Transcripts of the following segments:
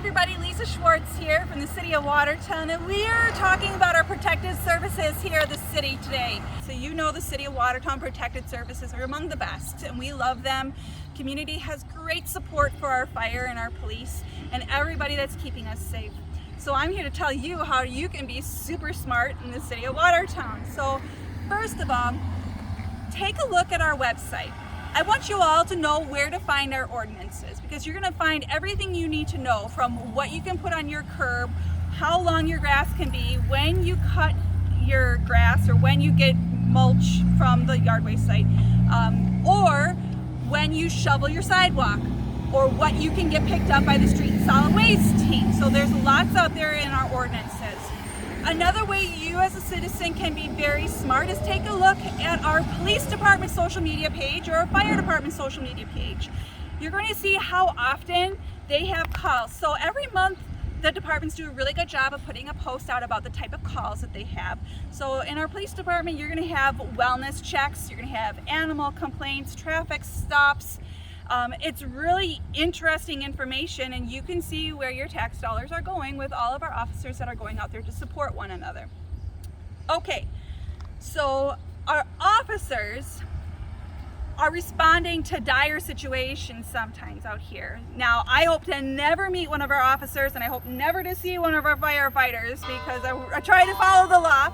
everybody, Lisa Schwartz here from the City of Watertown, and we are talking about our protective services here at the city today. So you know the City of Watertown protected services are among the best, and we love them. Community has great support for our fire and our police and everybody that's keeping us safe. So I'm here to tell you how you can be super smart in the City of Watertown. So first of all, take a look at our website. I want you all to know where to find our ordinances, because you're going to find everything you need to know, from what you can put on your curb, how long your grass can be, when you cut your grass, or when you get mulch from the yard waste site, or when you shovel your sidewalk, or what you can get picked up by the street and solid waste team. So there's lots out there in our ordinances. Another way you as a citizen can be very smart is take a look at our police department social media page or our fire department social media page. You're going to see how often they have calls. So every month the departments do a really good job of putting a post out about the type of calls that they have. So in our police department, you're going to have wellness checks, you're going to have animal complaints, traffic stops. It's really interesting information, and you can see where your tax dollars are going with all of our officers that are going out there to support one another. Okay, so our officers are responding to dire situations sometimes out here. Now, I hope to never meet one of our officers, and I hope never to see one of our firefighters, because I try to follow the law.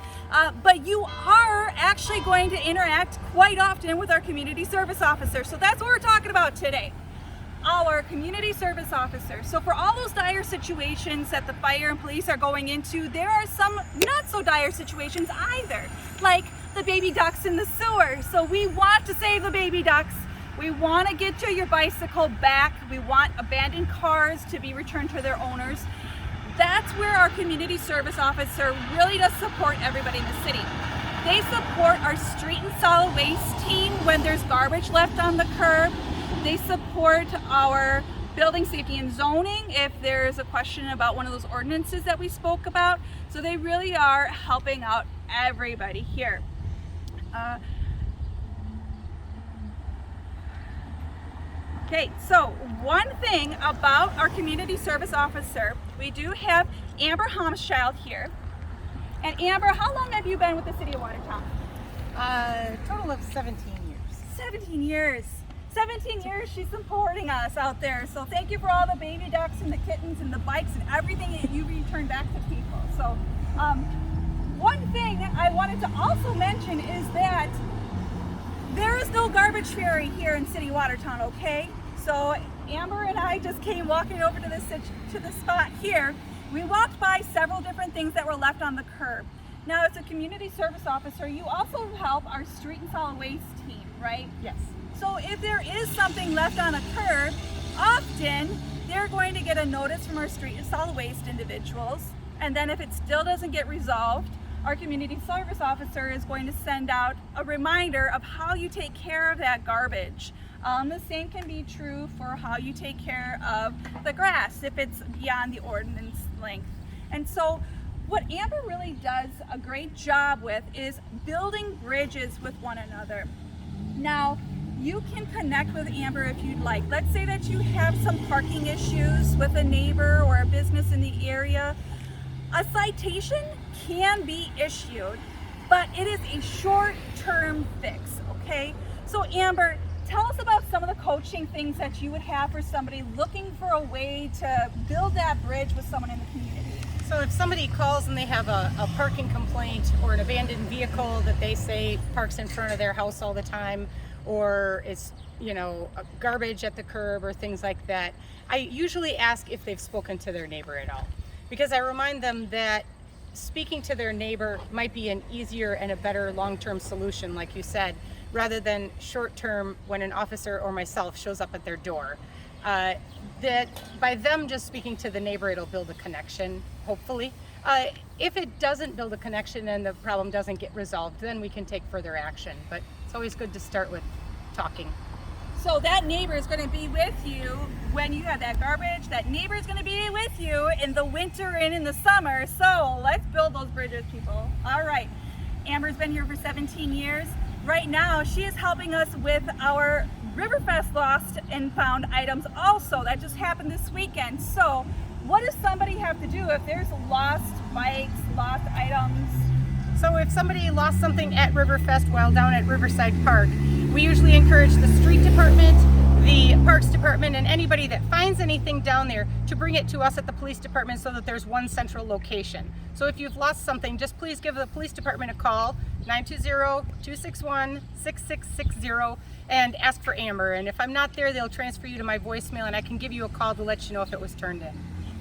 But you are actually going to interact quite often with our community service officer. So that's what we're talking about today. Our community service officer. So for all those dire situations that the fire and police are going into, there are some not so dire situations either, like the baby ducks in the sewer. So we want to save the baby ducks. We want to get your bicycle back. We want abandoned cars to be returned to their owners. That's where our community service officer really does support everybody in the city. They support our street and solid waste team when there's garbage left on the curb. They support our building safety and zoning if there's a question about one of those ordinances that we spoke about. So they really are helping out everybody here. Okay, so one thing about our community service officer, we do have Amber Haumschild here. And Amber, how long have you been with the City of Watertown? Total of 17 years. 17 years. 17 years she's supporting us out there. So thank you for all the baby ducks and the kittens and the bikes and everything that you return back to people. So one thing I wanted to also mention is that there is no garbage fairy here in City Watertown, okay? So Amber and I just came walking over to the spot here. We walked by several different things that were left on the curb. Now, as a community service officer, you also help our street and solid waste team, right? Yes. So if there is something left on a curb, often they're going to get a notice from our street and solid waste individuals. And then if it still doesn't get resolved, our community service officer is going to send out a reminder of how you take care of that garbage. The same can be true for how you take care of the grass if it's beyond the ordinance length. And so what Amber really does a great job with is building bridges with one another. Now, you can connect with Amber if you'd like. Let's say that you have some parking issues with a neighbor or a business in the area. A citation can be issued, but it is a short-term fix, okay? So Amber, tell us about some of the coaching things that you would have for somebody looking for a way to build that bridge with someone in the community. So if somebody calls and they have a parking complaint or an abandoned vehicle that they say parks in front of their house all the time, or it's, garbage at the curb or things like that, I usually ask if they've spoken to their neighbor at all, because I remind them that speaking to their neighbor might be an easier and a better long-term solution, like you said, rather than short-term when an officer or myself shows up at their door. That by them just speaking to the neighbor, it'll build a connection, hopefully. If it doesn't build a connection and the problem doesn't get resolved, then we can take further action. But it's always good to start with talking. So that neighbor is going to be with you when you have that garbage. That neighbor is going to be with you in the winter and in the summer. So let's build those bridges, people. All right. Amber's been here for 17 years. Right now, she is helping us with our Riverfest lost and found items also. That just happened this weekend. So what does somebody have to do if there's lost bikes, lost items? So if somebody lost something at Riverfest while down at Riverside Park, we usually encourage the street department, the parks department, and anybody that finds anything down there to bring it to us at the police department so that there's one central location. So if you've lost something, just please give the police department a call, 920-261-6660, and ask for Amber. And if I'm not there, they'll transfer you to my voicemail and I can give you a call to let you know if it was turned in.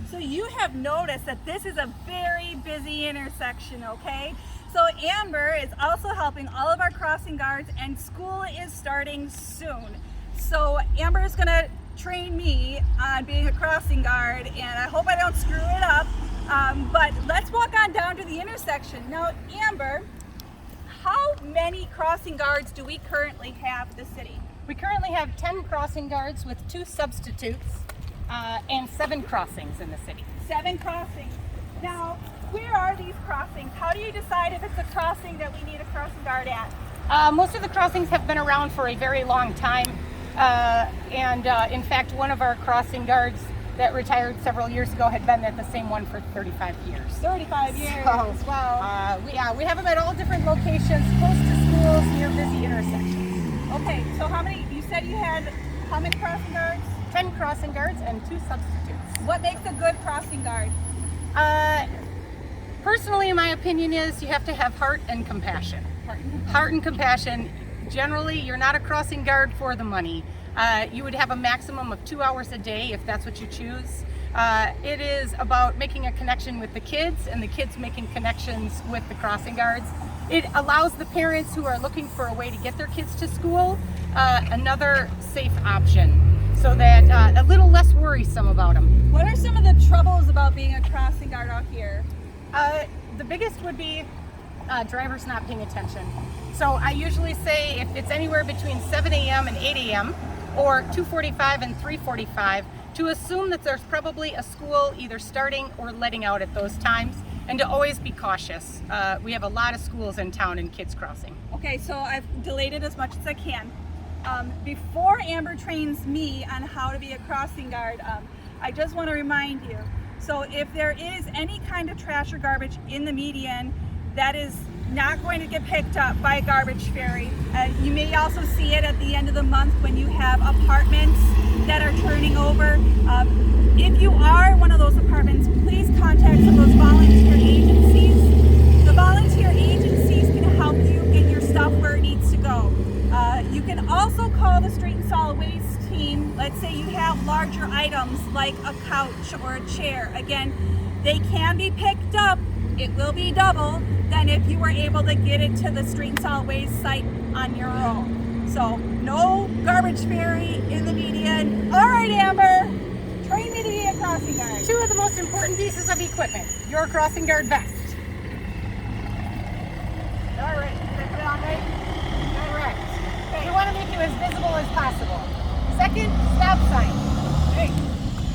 So you have noticed that this is a very busy intersection, okay? So Amber is also helping all of our crossing guards, and school is starting soon. So Amber is gonna train me on being a crossing guard, and I hope I don't screw it up. But let's walk on down to the intersection. Now, Amber, how many crossing guards do we currently have in the city? We currently have 10 crossing guards with 2 substitutes and 7 crossings in the city. 7 crossings. Now, where are these crossings? How do you decide if it's a crossing that we need a crossing guard at? Most of the crossings have been around for a very long time. In fact, one of our crossing guards that retired several years ago had been at the same one for 35 years. 35 years. So, Wow. we have them at all different locations, close to schools, near busy intersections. Okay, so how many, you said you had how many crossing guards? 10 crossing guards and 2 substitutes. What makes a good crossing guard? Personally, my opinion is you have to have heart and compassion. Heart and compassion. Generally, you're not a crossing guard for the money. You would have a maximum of 2 hours a day if that's what you choose. It is about making a connection with the kids and the kids making connections with the crossing guards. It allows the parents who are looking for a way to get their kids to school another safe option so that a little less worrisome about them. What are some of the troubles about being a crossing guard out here? The biggest would be drivers not paying attention. So I usually say if it's anywhere between 7 a.m. and 8 a.m. or 2:45 and 3:45, to assume that there's probably a school either starting or letting out at those times, and to always be cautious. We have a lot of schools in town and kids crossing. Okay, so I've delayed it as much as I can. Before Amber trains me on how to be a crossing guard, I just want to remind you, so if there is any kind of trash or garbage in the median that is not going to get picked up by a garbage ferry, you may also see it at the end of the month when you have apartments that are turning over. If you are one of those apartments, please contact some of those volunteer agencies. The volunteer agencies can help you get your stuff where it needs to go. You can also call the street and solid waste team. Let's say you have larger items like a couch or a chair. Again, they can be picked up. It will be double than if you were able to get it to the street and solid waste site on your own. So no garbage ferry in the median. All right, Amber, train me to be a crossing guard. 2 of the most important pieces of equipment: your crossing guard vest. All right, did I put it on right? Correct. Okay. You want to make you as visible as possible. Second, stop sign. Okay.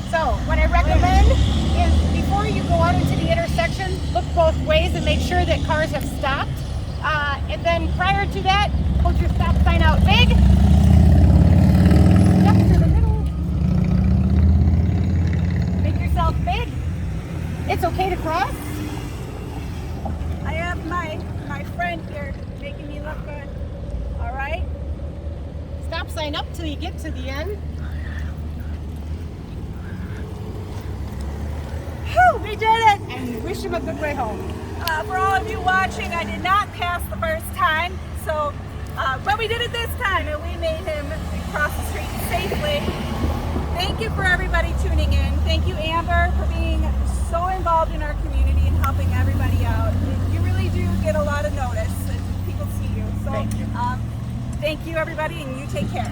So what I recommend is before you go out into the intersection, look both ways and make sure that cars have stopped. And then prior to that, hold your stop sign out big. Step to the middle. Make yourself big. It's okay to cross. I have my friend here making me look good. All right. Stop sign up till you get to the end. Whew, we did it. And wish him a good way home. For all of you watching, I did not pass the first time, so but we did it this time, and we made him cross the street safely. Thank you for everybody tuning in. Thank you, Amber, for being so involved in our community and helping everybody out. You really do get a lot of notice, and people see you. So Thank you. Thank you, everybody, and you take care.